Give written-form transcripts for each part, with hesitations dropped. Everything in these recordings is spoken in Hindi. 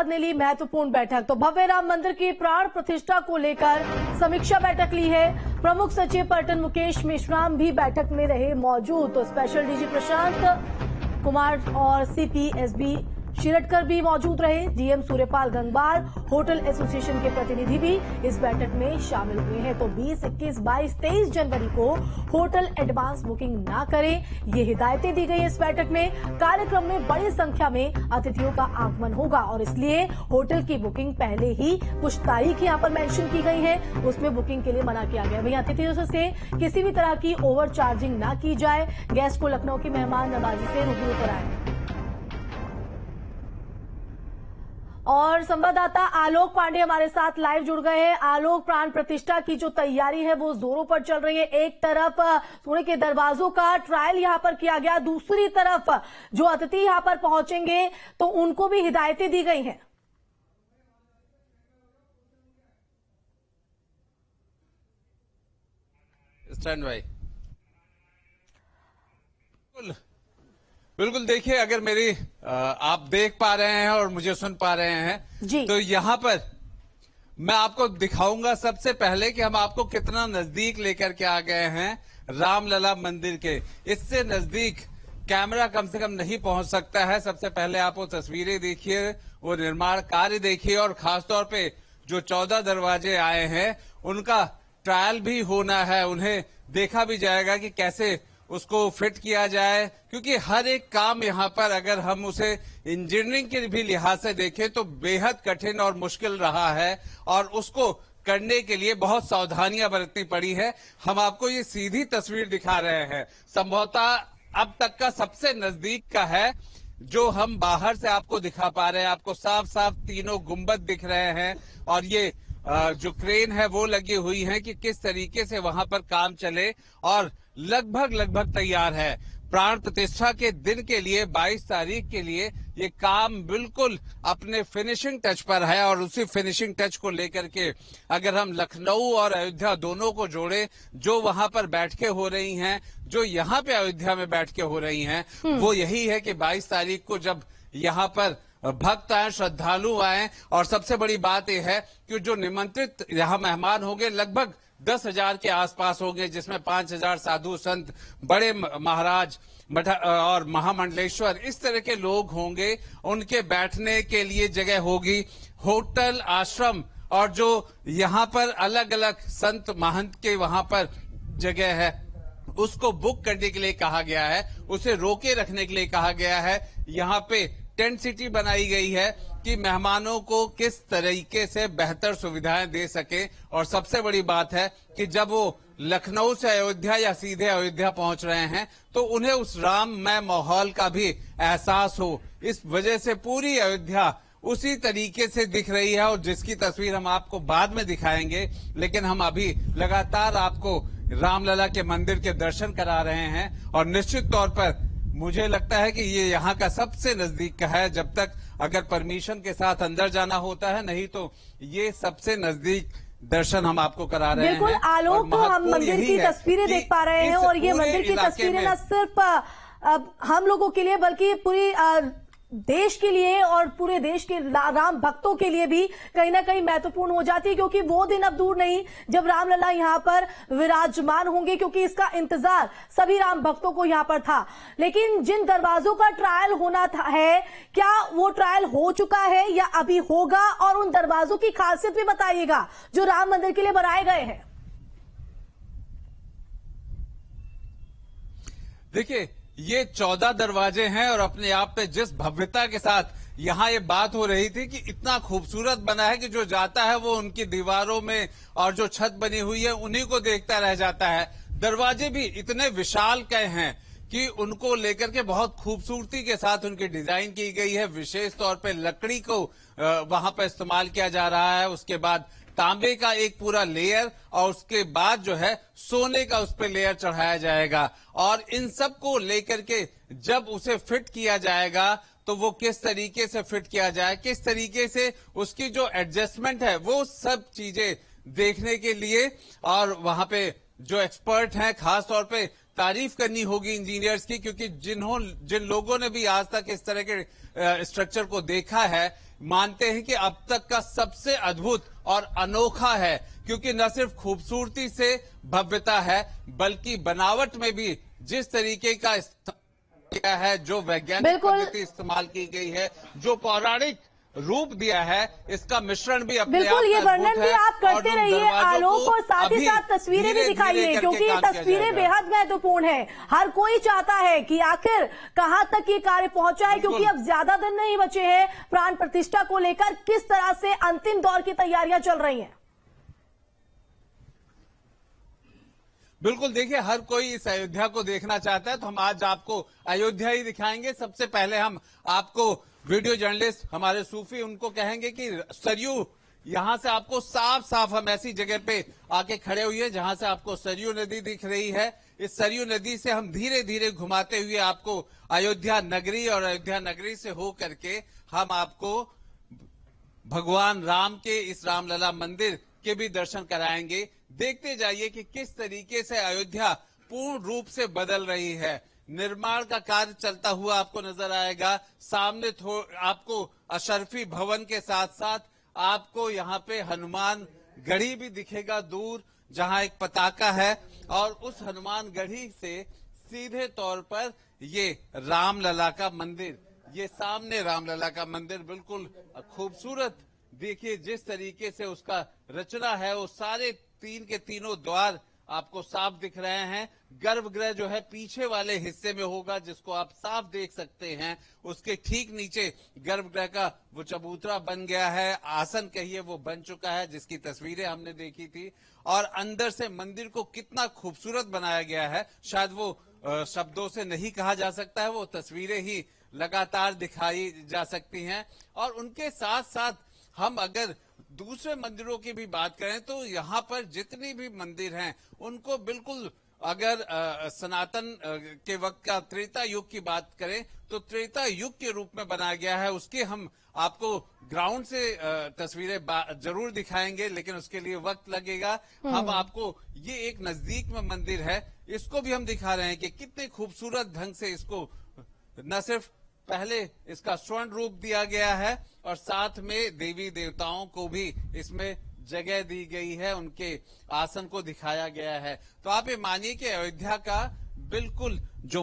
प्रसाद ने ली महत्वपूर्ण बैठक। तो भव्य राम मंदिर की प्राण प्रतिष्ठा को लेकर समीक्षा बैठक ली है। प्रमुख सचिव पर्यटन मुकेश मेश्राम भी बैठक में रहे मौजूद। तो स्पेशल डीजी प्रशांत कुमार और सीपीएसबी शिरडकर भी मौजूद रहे। DM Suryapal Gangwar, hotel association के प्रतिनिधि भी इस बैठक में शामिल हुए हैं। तो 20, 21, 22, 23 जनवरी को होटल एडवांस बुकिंग ना करें, ये हिदायतें दी गई इस बैठक में। कार्यक्रम में बड़ी संख्या में अतिथियों का आगमन होगा और इसलिए होटल की बुकिंग पहले ही कुछ तारीख यहां पर मेंशन की गई है, उसमें बुकिंग के लिए मना किया गया। वहीं अतिथियों से किसी भी तरह की ओवर चार्जिंग ना की जाए। गेस्ट को लखनऊ की मेहमान नवाजी से रूबरू कराएं। और संवाददाता आलोक पांडे हमारे साथ लाइव जुड़ गए हैं। आलोक, प्राण प्रतिष्ठा की जो तैयारी है वो जोरों पर चल रही है। एक तरफ सोने के दरवाजों का ट्रायल यहां पर किया गया, दूसरी तरफ जो अतिथि यहां पर पहुंचेंगे तो उनको भी हिदायतें दी गई हैं। Stand by. बिल्कुल देखिए, अगर मेरी आप देख पा रहे हैं और मुझे सुन पा रहे हैं जी। तो यहाँ पर मैं आपको दिखाऊंगा सबसे पहले कि हम आपको कितना नजदीक लेकर के आ गए हैं रामलला मंदिर के। इससे नजदीक कैमरा कम से कम नहीं पहुंच सकता है। सबसे पहले आप वो तस्वीरें देखिए, वो निर्माण कार्य देखिए और खासतौर पे जो 14 दरवाजे आए हैं उनका ट्रायल भी होना है। उन्हें देखा भी जाएगा कि कैसे उसको फिट किया जाए, क्योंकि हर एक काम यहाँ पर अगर हम उसे इंजीनियरिंग के भी लिहाज से देखें तो बेहद कठिन और मुश्किल रहा है और उसको करने के लिए बहुत सावधानियां बरतनी पड़ी है। हम आपको ये सीधी तस्वीर दिखा रहे हैं, संभवतः अब तक का सबसे नजदीक का है जो हम बाहर से आपको दिखा पा रहे हैं। आपको साफ साफ तीनों गुंबद दिख रहे हैं और ये जो क्रेन है वो लगी हुई है कि किस तरीके से वहां पर काम चले और लगभग तैयार है। प्राण प्रतिष्ठा के दिन के लिए 22 तारीख के लिए ये काम बिल्कुल अपने फिनिशिंग टच पर है और उसी फिनिशिंग टच को लेकर के अगर हम लखनऊ और अयोध्या दोनों को जोड़े, जो वहां पर बैठकें हो रही हैं, जो यहाँ पे अयोध्या में बैठकें हो रही हैं, वो यही है कि 22 तारीख को जब यहाँ पर भक्त आए, श्रद्धालु आए और सबसे बड़ी बात यह है कि जो निमंत्रित यहाँ मेहमान होंगे लगभग 10,000 के आसपास होंगे, जिसमें 5,000 साधु संत, बड़े महाराज और महामंडलेश्वर, इस तरह के लोग होंगे। उनके बैठने के लिए जगह होगी, होटल, आश्रम और जो यहाँ पर अलग अलग संत महंत के वहां पर जगह है उसको बुक करने के लिए कहा गया है, उसे रोके रखने के लिए कहा गया है। यहाँ पे टेंट सिटी बनाई गई है कि मेहमानों को किस तरीके से बेहतर सुविधाएं दे सके। और सबसे बड़ी बात है कि जब वो लखनऊ से अयोध्या या सीधे अयोध्या पहुंच रहे हैं तो उन्हें उस राममय माहौल का भी एहसास हो। इस वजह से पूरी अयोध्या उसी तरीके से दिख रही है और जिसकी तस्वीर हम आपको बाद में दिखाएंगे, लेकिन हम अभी लगातार आपको रामलला के मंदिर के दर्शन करा रहे हैं और निश्चित तौर पर मुझे लगता है कि ये यहाँ का सबसे नजदीक का है। जब तक अगर परमिशन के साथ अंदर जाना होता है, नहीं तो ये सबसे नजदीक दर्शन हम आपको करा रहे हैं। बिल्कुल आलोक, तो हम मंदिर की तस्वीरें देख पा रहे हैं और ये मंदिर की तस्वीरें न सिर्फ हम लोगों के लिए बल्कि पूरी देश के लिए और पूरे देश के राम भक्तों के लिए भी कहीं ना कहीं महत्वपूर्ण हो जाती है, क्योंकि वो दिन अब दूर नहीं जब रामलला यहां पर विराजमान होंगे, क्योंकि इसका इंतजार सभी राम भक्तों को यहां पर था। लेकिन जिन दरवाजों का ट्रायल होना है, क्या वो ट्रायल हो चुका है या अभी होगा? और उन दरवाजों की खासियत भी बताइएगा जो राम मंदिर के लिए बनाए गए हैं। देखिए, ये 14 दरवाजे हैं और अपने आप पे जिस भव्यता के साथ यहाँ ये बात हो रही थी कि इतना खूबसूरत बना है कि जो जाता है वो उनकी दीवारों में और जो छत बनी हुई है उन्हीं को देखता रह जाता है। दरवाजे भी इतने विशाल के हैं कि उनको लेकर के बहुत खूबसूरती के साथ उनकी डिजाइन की गई है। विशेष तौर पे लकड़ी को वहां पर इस्तेमाल किया जा रहा है, उसके बाद तांबे का एक पूरा लेयर और उसके बाद जो है सोने का उस पर लेयर चढ़ाया जाएगा। और इन सब को लेकर के जब उसे फिट किया जाएगा तो वो किस तरीके से फिट किया जाए, किस तरीके से उसकी जो एडजस्टमेंट है, वो सब चीजें देखने के लिए और वहां पे जो एक्सपर्ट हैं, खास तौर पे तारीफ करनी होगी इंजीनियर्स की, क्योंकि जिन लोगों ने भी आज तक इस तरह के स्ट्रक्चर को देखा है, मानते हैं कि अब तक का सबसे अद्भुत और अनोखा है, क्योंकि न सिर्फ खूबसूरती से भव्यता है बल्कि बनावट में भी जिस तरीके का किया है, जो वैज्ञानिक पद्धति इस्तेमाल की गई है, जो पौराणिक रूप दिया है, इसका मिश्रण भी अपने बिल्कुल ये वर्णन भी आप करते रहिए आलोक, और साथ ही साथ तस्वीरें भी दिखाइए, क्योंकि ये तस्वीरें बेहद महत्वपूर्ण है। हर कोई चाहता है कि आखिर कहां तक ये कार्य पहुंचा है, क्योंकि अब ज्यादा दिन नहीं बचे हैं प्राण प्रतिष्ठा को लेकर। किस तरह से अंतिम दौर की तैयारियां चल रही हैं? बिल्कुल, देखिए हर कोई इस अयोध्या को देखना चाहता है, तो हम आज आपको अयोध्या ही दिखाएंगे। सबसे पहले हम आपको वीडियो जर्नलिस्ट हमारे सूफी उनको कहेंगे कि सरयू, यहां से आपको साफ साफ हम ऐसी जगह पे आके खड़े हुए हैं जहां से आपको सरयू नदी दिख रही है। इस सरयू नदी से हम धीरे धीरे घुमाते हुए आपको अयोध्या नगरी और अयोध्या नगरी से हो करके हम आपको भगवान राम के इस रामलला मंदिर के भी दर्शन कराएंगे। देखते जाइए कि किस तरीके से अयोध्या पूर्ण रूप से बदल रही है। निर्माण का कार्य चलता हुआ आपको नजर आएगा। सामने आपको अशरफी भवन के साथ साथ आपको यहाँ पे हनुमान गढ़ी भी दिखेगा दूर, जहाँ एक पताका है, और उस हनुमान गढ़ी से सीधे तौर पर ये रामलला का मंदिर, ये सामने रामलला का मंदिर बिल्कुल खूबसूरत। देखिए जिस तरीके से उसका रचना है, वो सारे तीन के तीनों द्वार आपको साफ दिख रहे हैं। गर्भगृह जो है पीछे वाले हिस्से में होगा, जिसको आप साफ देख सकते हैं। उसके ठीक नीचे गर्भगृह का वो चबूतरा बन गया है, आसन कहिए वो बन चुका है, जिसकी तस्वीरें हमने देखी थी। और अंदर से मंदिर को कितना खूबसूरत बनाया गया है, शायद वो शब्दों से नहीं कहा जा सकता है, वो तस्वीरें ही लगातार दिखाई जा सकती हैं। और उनके साथ साथ हम अगर दूसरे मंदिरों की भी बात करें तो यहाँ पर जितनी भी मंदिर हैं उनको बिल्कुल, अगर सनातन के वक्त का त्रेता युग की बात करें तो त्रेता युग के रूप में बनाया गया है। उसके हम आपको ग्राउंड से तस्वीरें जरूर दिखाएंगे, लेकिन उसके लिए वक्त लगेगा। हम आपको ये एक नजदीक में मंदिर है, इसको भी हम दिखा रहे हैं कि कितने खूबसूरत ढंग से इसको न सिर्फ पहले इसका स्वर्ण रूप दिया गया है और साथ में देवी देवताओं को भी इसमें जगह दी गई है, उनके आसन को दिखाया गया है। तो आप ये मानिए कि अयोध्या का बिल्कुल जो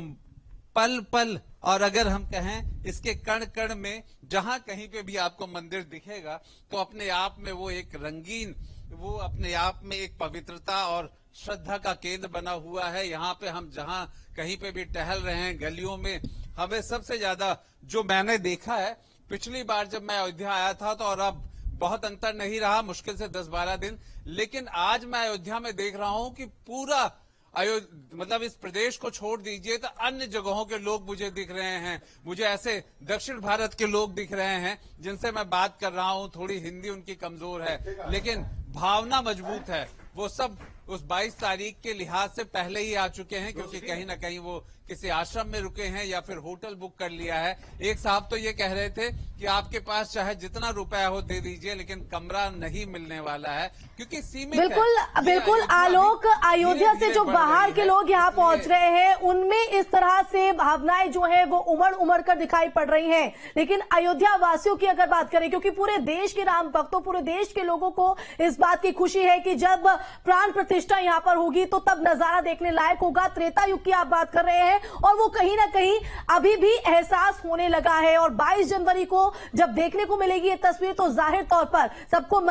पल पल, और अगर हम कहें इसके कण कण में जहां कहीं पे भी आपको मंदिर दिखेगा तो अपने आप में वो एक रंगीन, वो अपने आप में एक पवित्रता और श्रद्धा का केंद्र बना हुआ है। यहाँ पे हम जहां कहीं पे भी टहल रहे हैं गलियों में, हमें सबसे ज्यादा जो मैंने देखा है, पिछली बार जब मैं अयोध्या आया था तो और अब बहुत अंतर नहीं रहा, मुश्किल से 10-12 दिन, लेकिन आज मैं अयोध्या में देख रहा हूं कि पूरा मतलब इस प्रदेश को छोड़ दीजिए तो अन्य जगहों के लोग मुझे दिख रहे हैं। मुझे ऐसे दक्षिण भारत के लोग दिख रहे हैं जिनसे मैं बात कर रहा हूं, थोड़ी हिंदी उनकी कमजोर है लेकिन भावना मजबूत है। वो सब उस 22 तारीख के लिहाज से पहले ही आ चुके हैं, क्योंकि कहीं ना कहीं वो किसी आश्रम में रुके हैं या फिर होटल बुक कर लिया है। एक साहब तो ये कह रहे थे कि आपके पास चाहे जितना रुपया हो दे दीजिए, लेकिन कमरा नहीं मिलने वाला है क्योंकि सीमित बिल्कुल है। बिल्कुल आलोक, अयोध्या से जो बाहर के लोग यहाँ पहुंच रहे हैं उनमें इस तरह से भावनाएं जो है वो उमड़ उमड़ कर दिखाई पड़ रही हैं, लेकिन अयोध्या वासियों की अगर बात करें, क्योंकि पूरे देश के राम भक्तों, पूरे देश के लोगों को इस बात की खुशी है कि जब प्राण प्रतिष्ठा यहाँ पर होगी तो तब नजारा देखने लायक होगा। त्रेता युग की आप बात कर रहे हैं और वो कहीं ना कहीं अभी भी एहसास होने लगा है, और 22 जनवरी को जब देखने को मिलेगी ये तस्वीर तो जाहिर तौर पर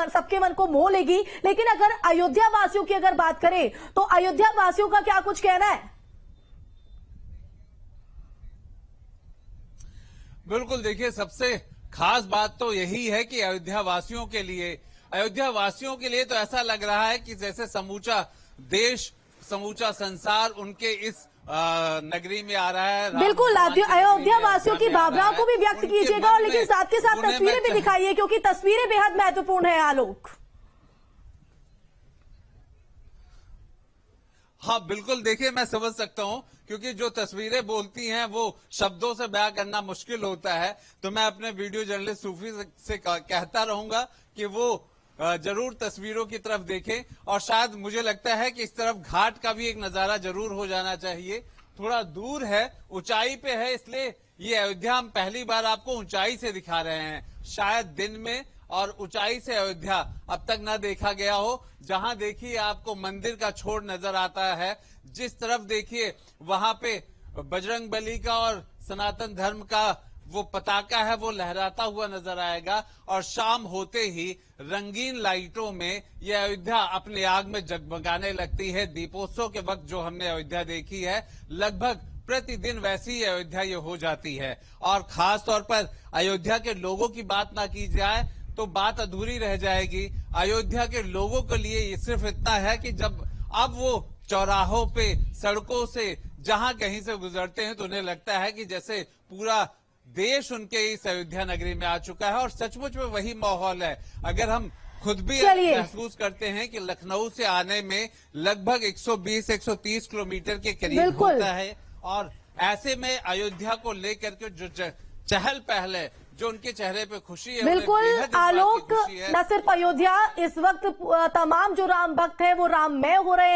सबके मन को मोह लेगी। लेकिन अगर अयोध्या वासियों की अगर बात करें तो अयोध्या वासियों का क्या कुछ कहना है? बिल्कुल, देखिए सबसे खास बात तो यही है कि अयोध्या वासियों के लिए तो ऐसा लग रहा है कि जैसे समूचा देश, समूचा संसार उनके इस नगरी में आ रहा है। बिल्कुल, अयोध्या वासियों की भावनाओं को भी व्यक्त कीजिएगा, और लेकिन साथ के साथ तस्वीरें भी दिखाइए, क्योंकि तस्वीरें बेहद महत्वपूर्ण है आलोक। हाँ बिल्कुल, देखिए मैं समझ सकता हूं, क्योंकि जो तस्वीरें बोलती हैं वो शब्दों से बयां करना मुश्किल होता है। तो मैं अपने वीडियो जर्नलिस्ट सूफी से कहता रहूंगा कि वो जरूर तस्वीरों की तरफ देखें, और शायद मुझे लगता है कि इस तरफ घाट का भी एक नजारा जरूर हो जाना चाहिए। थोड़ा दूर है, ऊंचाई पे है, इसलिए ये अयोध्या हम पहली बार आपको ऊंचाई से दिखा रहे हैं। शायद दिन में और ऊंचाई से अयोध्या अब तक न देखा गया हो। जहां देखिए आपको मंदिर का छोर नजर आता है, जिस तरफ देखिए वहां पे बजरंगबली का और सनातन धर्म का वो पताका है वो लहराता हुआ नजर आएगा। और शाम होते ही रंगीन लाइटों में यह अयोध्या अपने आग में जगमगाने लगती है। दीपोत्सव के वक्त जो हमने अयोध्या देखी है, लगभग प्रतिदिन वैसी ही अयोध्या ये हो जाती है। और खास तौर पर अयोध्या के लोगों की बात ना की जाए तो बात अधूरी रह जाएगी। अयोध्या के लोगों के लिए ये सिर्फ इतना है कि जब अब वो चौराहों पे, सड़कों से जहां कहीं से गुजरते हैं तो उन्हें लगता है कि जैसे पूरा देश उनके इस अयोध्या नगरी में आ चुका है। और सचमुच में वही माहौल है। अगर हम खुद भी महसूस करते हैं कि लखनऊ से आने में लगभग 120-130 किलोमीटर के करीब होता है। और ऐसे में अयोध्या को लेकर के जो चहल पहल है, जो उनके चेहरे पे खुशी है, बिल्कुल आलोक, न सिर्फ अयोध्या, इस वक्त तमाम जो राम भक्त है वो राममय हो रहे हैं।